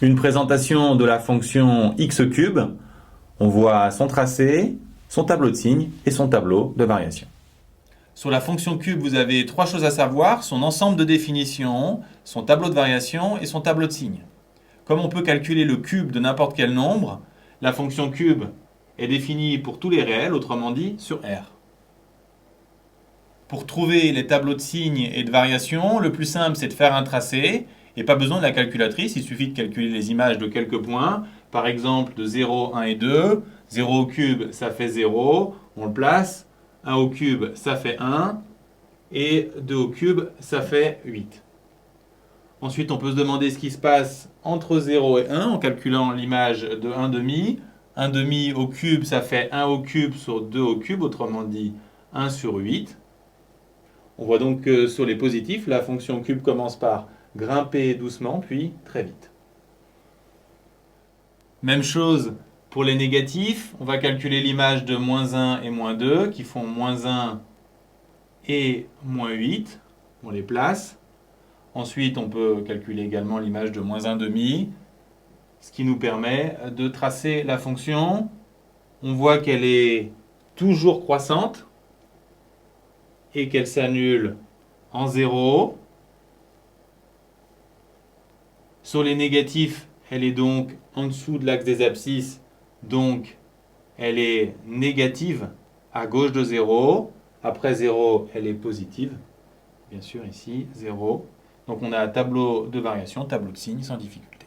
une présentation de la fonction x cube. On voit son tracé, son tableau de signes et son tableau de variation. Sur la fonction cube, vous avez trois choses à savoir, son ensemble de définitions, son tableau de variation et son tableau de signes. Comme on peut calculer le cube de n'importe quel nombre, la fonction cube est définie pour tous les réels, autrement dit sur R. Pour trouver les tableaux de signes et de variation, le plus simple c'est de faire un tracé, et pas besoin de la calculatrice, il suffit de calculer les images de quelques points, par exemple de 0, 1 et 2, 0 au cube ça fait 0, on le place, 1 au cube ça fait 1, et 2 au cube ça fait 8. Ensuite on peut se demander ce qui se passe entre 0 et 1 en calculant l'image de 1 demi. 1 demi au cube ça fait 1 au cube sur 2 au cube, autrement dit 1 sur 8. On voit donc que sur les positifs, la fonction cube commence par grimper doucement, puis très vite. Même chose pour les négatifs, on va calculer l'image de moins 1 et moins 2, qui font moins 1 et moins 8. On les place. Ensuite, on peut calculer également l'image de moins 1 demi, ce qui nous permet de tracer la fonction. On voit qu'elle est toujours croissante et qu'elle s'annule en 0. Sur les négatifs, elle est donc en dessous de l'axe des abscisses, donc elle est négative à gauche de 0. Après 0, elle est positive. Bien sûr, ici, 0. Donc on a un tableau de variation, tableau de signes sans difficulté.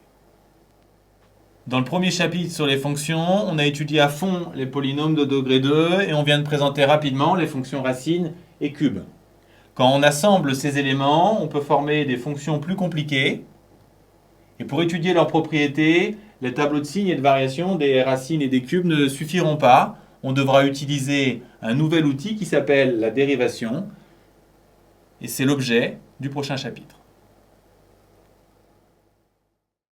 Dans le premier chapitre sur les fonctions, on a étudié à fond les polynômes de degré 2 et on vient de présenter rapidement les fonctions racines et cubes. Quand on assemble ces éléments, on peut former des fonctions plus compliquées. Et pour étudier leurs propriétés, les tableaux de signes et de variation des racines et des cubes ne suffiront pas. On devra utiliser un nouvel outil qui s'appelle la dérivation. Et c'est l'objet du prochain chapitre.